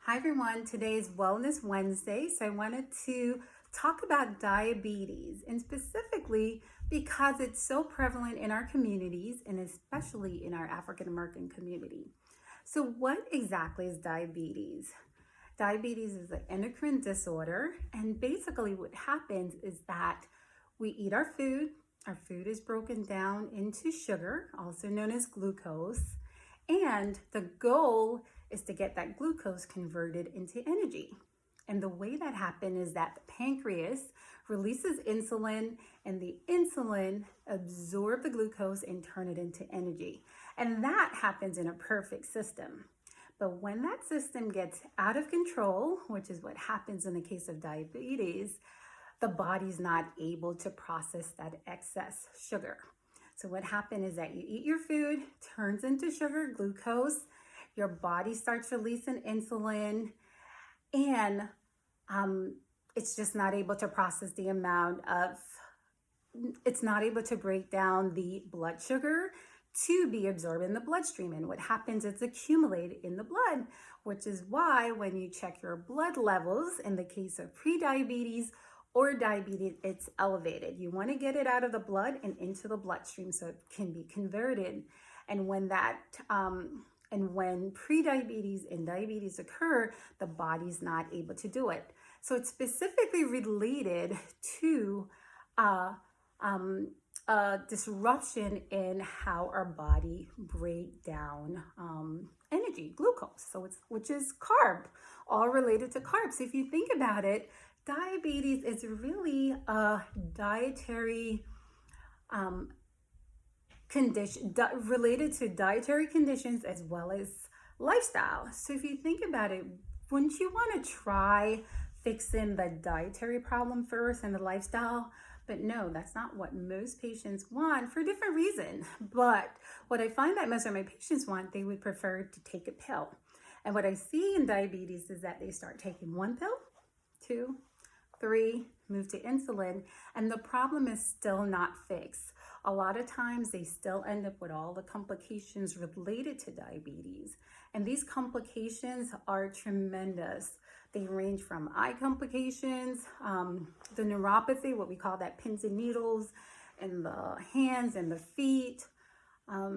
Hi everyone, today is Wellness Wednesday, so I wanted to talk about diabetes, and specifically because it's so prevalent in our communities and especially in our African American community. So what exactly is diabetes? Diabetes is an endocrine disorder, and basically what happens is that we eat our food is broken down into sugar, also known as glucose, and the goal is to get that glucose converted into energy. And the way that happens is that the pancreas releases insulin, and the insulin absorbs the glucose and turn it into energy. And that happens in a perfect system. But when that system gets out of control, which is what happens in the case of diabetes, the body's not able to process that excess sugar. So what happens is that you eat your food, turns into sugar, glucose, your body starts releasing insulin, and it's just not able to process the it's not able to break down the blood sugar to be absorbed in the bloodstream. And what happens, it's accumulated in the blood, which is why when you check your blood levels, in the case of prediabetes or diabetes, it's elevated. You want to get it out of the blood and into the bloodstream so it can be converted. And when when prediabetes and diabetes occur, the body's not able to do it. So it's specifically related to disruption in how our body break down energy, glucose, which is carb, all related to carbs. If you think about it, diabetes is really a dietary condition related to dietary conditions as well as lifestyle. So if you think about it, wouldn't you want to try fixing the dietary problem first and the lifestyle? But no, that's not what most patients want for different reasons. But what I find that most of my patients want, they would prefer to take a pill. And what I see in diabetes is that they start taking one pill, 2, 3, move to insulin, and the problem is still not fixed. A lot of times they still end up with all the complications related to diabetes. And these complications are tremendous. They range from eye complications, the neuropathy, what we call that pins and needles in the hands and the feet, a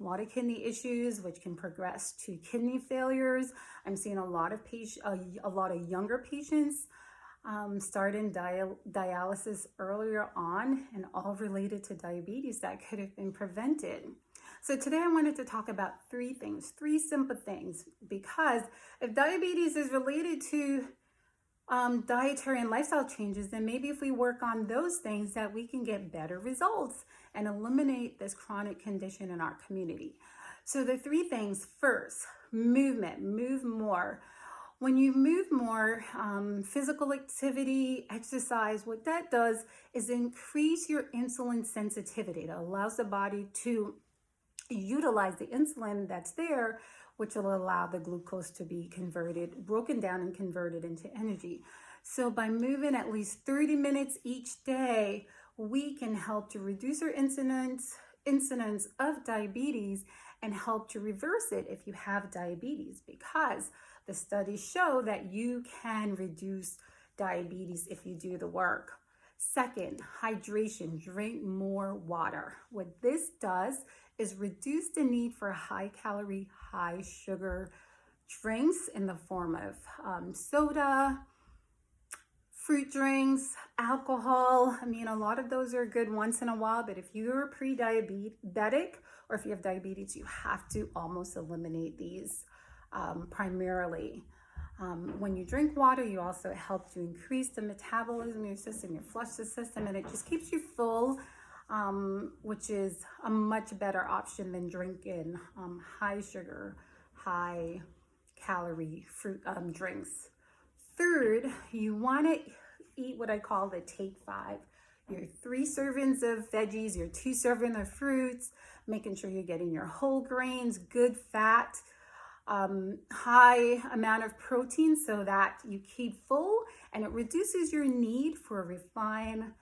lot of kidney issues, which can progress to kidney failures. I'm seeing a lot of younger patients starting dialysis earlier on, and all related to diabetes that could have been prevented. So today I wanted to talk about 3 things, 3 simple things, because if diabetes is related to dietary and lifestyle changes, then maybe if we work on those things, that we can get better results and eliminate this chronic condition in our community. So the 3 things: first, movement, move more. When you move more, physical activity, exercise, what that does is increase your insulin sensitivity. It allows the body to utilize the insulin that's there, which will allow the glucose to be broken down and converted into energy. So by moving at least 30 minutes each day, we can help to reduce our incidence of diabetes and help to reverse it if you have diabetes, because the studies show that you can reduce diabetes if you do the work. Second, hydration. Drink more water. What this does is reduce the need for high calorie, high sugar drinks in the form of soda, fruit drinks, alcohol. I mean, a lot of those are good once in a while, but if you're pre-diabetic or if you have diabetes, you have to almost eliminate these primarily. When you drink water, you also help to increase the metabolism of your system, your flush the system, and it just keeps you full, which is a much better option than drinking high sugar, high calorie fruit drinks. Third, you want to eat what I call the take 5. Your 3 servings of veggies, your 2 servings of fruits, making sure you're getting your whole grains, good fat, high amount of protein so that you keep full, and it reduces your need for refined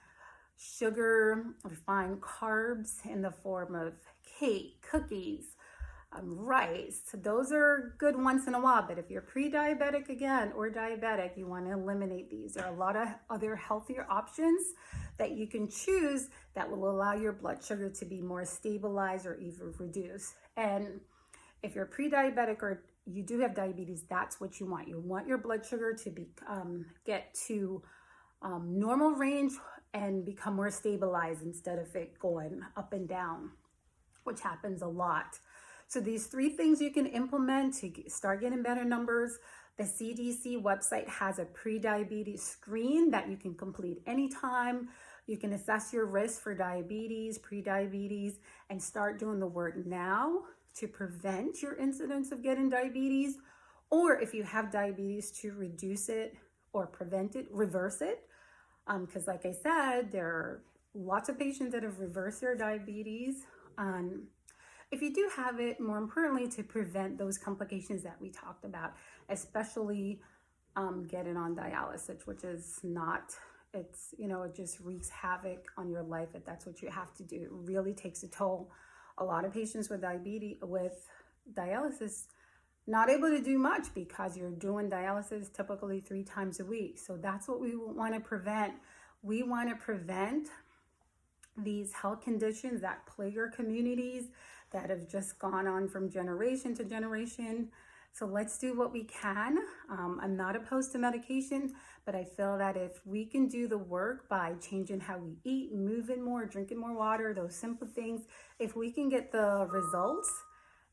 sugar, refined carbs in the form of cake, cookies, Right. So those are good once in a while. But if you're pre-diabetic again or diabetic, you want to eliminate these. There are a lot of other healthier options that you can choose that will allow your blood sugar to be more stabilized or even reduced. And if you're pre-diabetic or you do have diabetes, that's what you want. You want your blood sugar to be get to normal range and become more stabilized instead of it going up and down, which happens a lot. So these 3 things you can implement to start getting better numbers. The CDC website has a pre-diabetes screen that you can complete anytime. You can assess your risk for diabetes, pre-diabetes, and start doing the work now to prevent your incidence of getting diabetes, or if you have diabetes, to reduce it or prevent it, reverse it. Because like I said, there are lots of patients that have reversed their diabetes. If you do have it, more importantly, to prevent those complications that we talked about, especially getting on dialysis, which is not, it's, you know, it just wreaks havoc on your life if that's what you have to do. It really takes a toll. A lot of patients with dialysis, not able to do much because you're doing dialysis typically 3 times a week. So that's what we want to prevent. We want to prevent these health conditions that plague our communities that have just gone on from generation to generation. So let's do what we can. I'm not opposed to medication, but I feel that if we can do the work by changing how we eat, moving more, drinking more water, those simple things, if we can get the results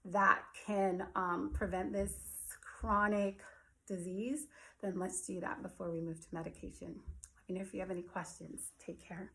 that can prevent this chronic disease, then let's do that before we move to medication. Let me know if you have any questions. Take care.